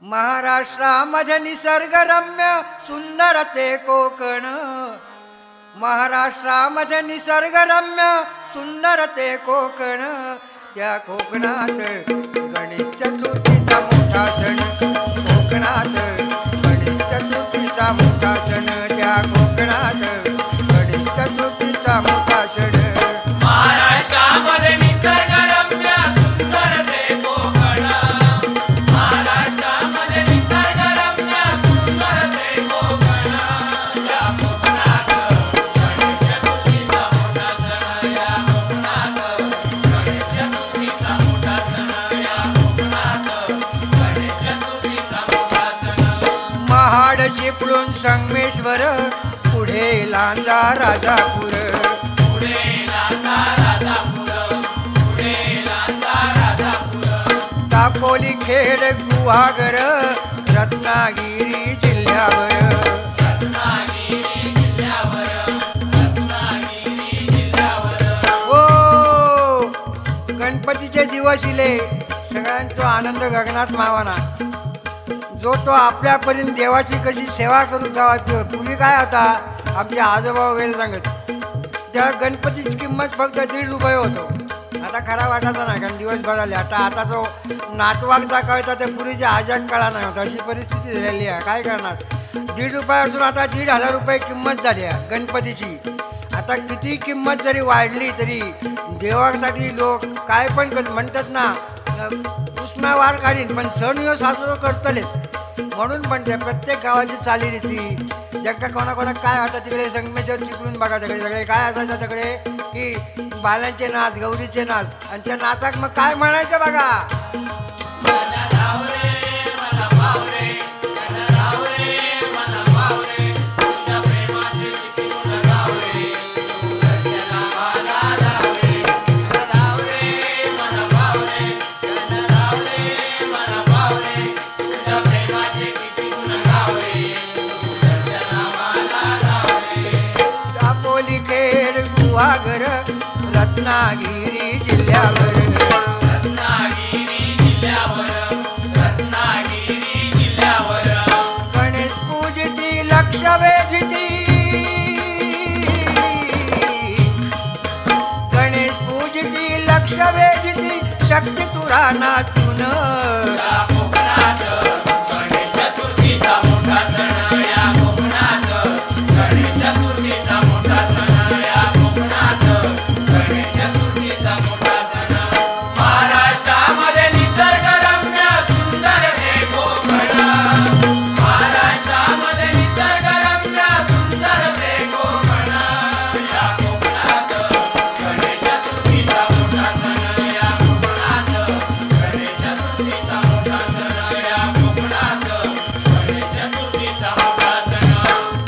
महाराष्ट्रामध्ये निसर्गरम्य सुंदर ते कोकण, महाराष्ट्रामध्ये निसर्गरम्य सुंदर ते कोकण, त्या कोकणात गणेश चतुर्थीचा मोठा सण, कोकणात गणेश चतुर्थीचा मोठा सण, त्या कोकणात गणेश चतुर्थीचा मोठा सण. महाराष्ट्रामध्ये निसर्गरम्य सुंदर ते कोकण, महाराष्ट्रामध्ये निसर्गरम्य सुंदर ते कोकण, या कोकणात गणेश चतुर्थीचा मोठा सण, या कोकणात गणेश चतुर्थीचा मोठा सण, या कोकणात गणेश चतुर्थीचा मोठा सण. महाड चिपळूण संगमेश्वर, पुढे लांजा राजापूर, दापोली खेड गुहागर, रत्नागिरी जिल्ह्यावर, हो गणपतीचे दिवस इले, सगळ्यांचा आनंद गगनात मावाना. जो तो आपल्यापर्यंत देवाची कशी सेवा करू जावा. पूर्वी काय होता, आमचे आजोबा वगैरे सांगत त्या गणपतीची किंमत फक्त 1.5 रुपये होतो. आता खरा वाटायचा नाही, कारण दिवसभर आले. आता जो नातवागचा कळता ते पूर्वीच्या आजाक कळा नाही होता, अशी परिस्थिती झालेली आहे. काय करणार, 1.5 रुपये असून आता 1,500 रुपये किंमत झाली आहे गणपतीची. आता किती किंमत जरी वाढली तरी देवासाठी लोक काय पण म्हणतात ना, उष्णावार काढीन पण सण ह्यो साजरा करतलेच. म्हणून पण ते प्रत्येक गावाची चालीरीती जगता कोणाकोणा काय होता तिकडे संगमेश्वर चिपळूण बघा, तिकडे सगळे काय असायचं तिकडे की बालांचे नाच, गौरीचे नाच, आणि त्या नाचाक मग काय म्हणायचं बघा, दापोली खेड गुहागर, रत्नागिरी जिल्ह्यावर, गणेश पूजती लक्ष वेधती, गणेश पूजती लक्ष वेधती, शक्ती तुरा नाचून,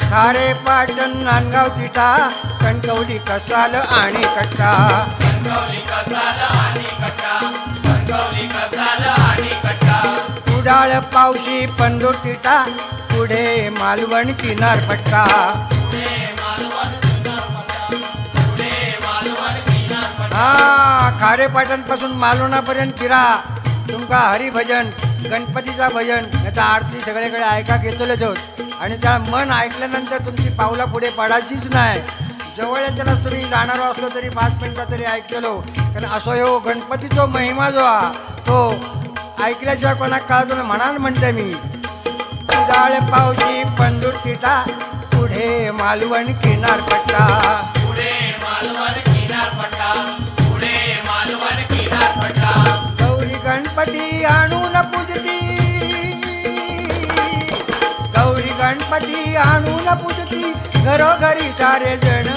खारे पाटण नांदगाव तिटा, कणकवली कसाल आणि कट्टा, कुडाळ पावशी पंढूर तिटा, पुढे मालवण किनारपट्टा, हा खारेपाटण पासून मालवणापर्यंत फिरा. तुमका हरिभजन, गणपतीचा भजन, याचा आरती सगळीकडे ऐका घेतलेच होत. आणि त्या मन ऐकल्यानंतर तुमची पावला पुढे पडायचीच नाही. जवळ त्याला तुम्ही जाणारो असलो तरी 5 मिनिटं तरी ऐकलेलो, कारण असो हो गणपतीचा महिमा जो हा तो ऐकल्याशिवाय कोणाक कळतो ना. म्हणाल म्हणते मी, कुडाळ पावशी पंढूर तिटा, पुढे मालवण किनारपट्टा, गौरी गणपती आणून पूजती, गौरी गणपती आणून पूजती, घरोघरी सारे जण,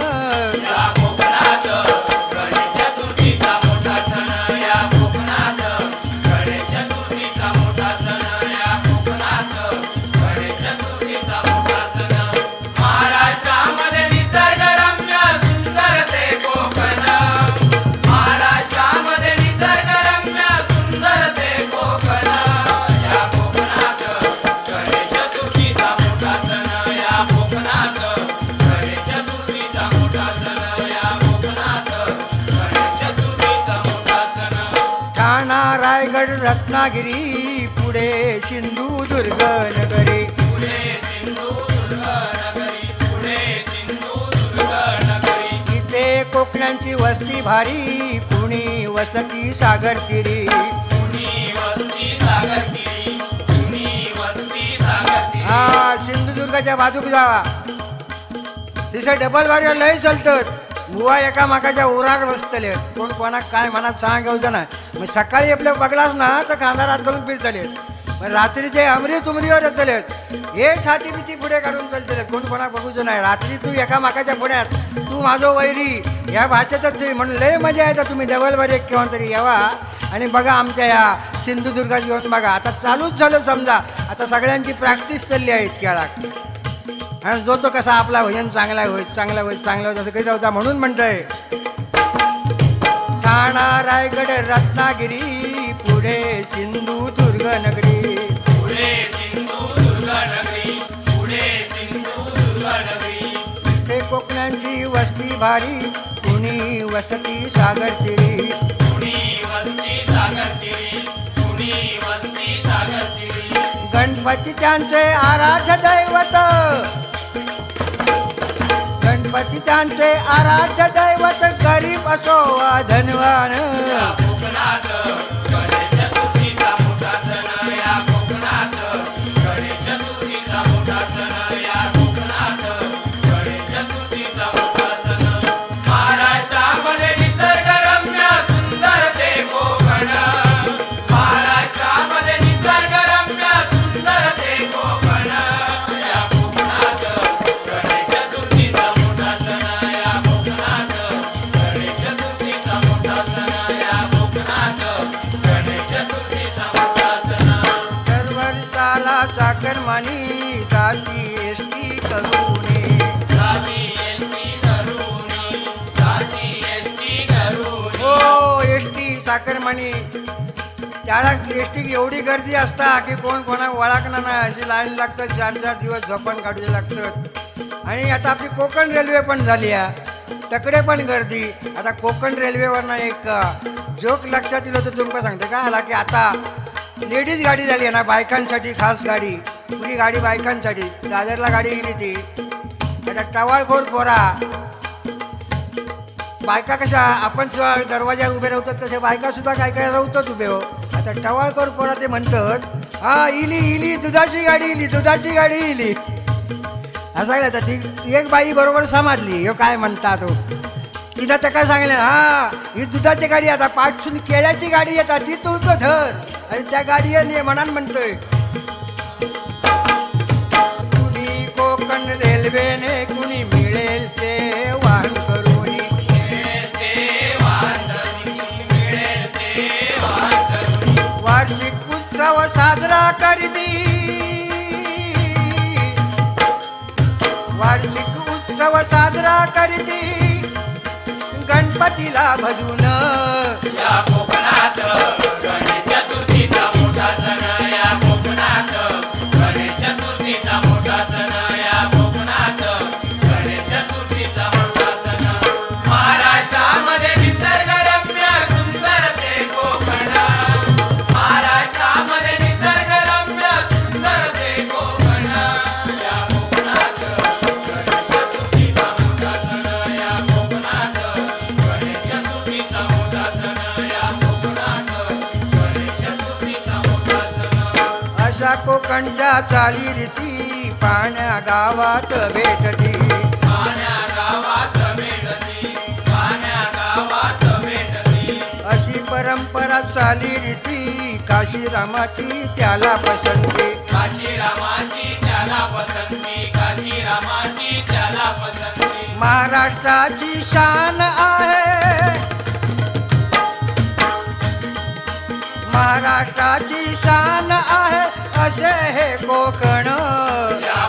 रायगड रत्नागिरी पुढे सिंधुदुर्ग नगरी. इथे कोकणांची वस्ती भारी, कुणी वसती सागर तीरी. हा सिंधुदुर्गाच्या बाजूक जावा, तिथे डबल वाऱ्या लय चलतात. बुवा एका माकाच्या उरार बसतले, कोण कोणाक काय मनात सांगायचं नाही. मग सकाळी आपल्या बघलास ना तर कांदा रात घालून फिरतले, मग रात्रीचे अमरी तुमरीवर येतले. हे छाती बिती पुढे काढून चालतले, कोण कोणाक बघूचं नाही. रात्री तू एका माकाच्या पुढ्यात, तू माझो वैरी ह्या भाषेतच म्हणून लय मजा येतं. तुम्ही डबल वारी केव्हा तरी यावा आणि बघा आमच्या या सिंधुदुर्गात येऊन बघा. आता चालूच झालं समजा, आता सगळ्यांची प्रॅक्टिस चालली आहे खेळात. आणि जो तो कसा आपला भजन चांगला होईल चांगला होईल चांगला होईल असं काही होता. म्हणून म्हणतोय ठाणा रायगड रत्नागिरी, पुढे सिंधुदुर्ग नगरी. ते कोकणांची वस्ती भारी, कुणी वसती सागर तीरी. गणपती त्यांचे आराध्य दैवत, गणपती त्यांचे आराध्य दैवत. गरीब असो वा धनवान, महाराष्ट्रामध्ये निसर्गरम्य सुंदर ते कोकण. महाराष्ट्रामध्ये निसर्गरम्य सुंदर ते कोकण. या कोकणात गणेश चतुर्थीचा मोठा सण. या कोकणात गणेश चतुर्थीचा मोठा सण. या कोकणात गणेश चतुर्थीचा मोठा सण. दर वर्षाला चाकरमानी जाती एसटी करूने. हो एसटी चाकरमानी त्याला एसटी एवढी गर्दी असता की कोण कोणाक ओळखणार नाही. अशी लाईन लागतात, 4-4 दिवस झोपण काढूचे लागतात. आणि आता आपली कोकण रेल्वे पण झाली आहे, तकडे पण गर्दी. आता कोकण रेल्वेवरनं एक जोक लक्षात येईल होतं तुमका सांगते का आला की आता लेडीज गाडी झाली आहे ना, बायकांसाठी खास गाडी. पुरी गाडी बायकांसाठी. दादरला गाडी गेली ती, आता टवाळखोर पोरा बायका कशा आपण दरवाजा उभे राहतात तसे बायका सुद्धा काय काय राहतात उभे. हो आता टवाळखोर पोरा ते म्हणतात हा इली इली दुधाची गाडी इली, दुधाची गाडी इली. असं का ती एक बाई बरोबर समजली हो काय म्हणतात. हो तिला तर काय सांगितलं, हा ही दुधाची गाडी आता पाठसून केळ्याची गाडी येतात ती तुझं धर. आणि त्या गाडीने म्हणान म्हणतोय कुणी कोकण रेल्वेने कुणी मिळेल ते वाहन करून. वार्षिक उत्सव साजरा करीती, वार्षिक उत्सव साजरा करीती गणपतीला भजून. या कोकणात गणेश चतुर्थीचा मोठा सण. या कोकणात गणेश चतुर्थीचा मोठा सण. या कोकणात गणेश चतुर्थीचा मोठा सण. महाराष्ट्रामध्ये निसर्गरम्य सुंदर ते कोकण. महाराष्ट्रामध्ये निसर्गरम्य सुंदर ते कोकण. या कोकणात गणेश चतुर्थीचा मोठा सण. या कोकणात गणेश चतुर्थीचा मोठा सण. या कोकणात गणेश चतुर्थीचा मोठा सण. अशा कोकणच्या चालीरीती पाण्या गावात भेटती. पाण्या गावात भेटती. पाण्या गावात भेटती. अशी परंपरा चालीरीती काशीरामाची त्याला पसंती. काशीरामाची त्याला पसंती. काशीरामाची त्याला पसंती. महाराष्ट्राची शान आहे, महाराष्ट्राची शान आहे असे हे कोकण. या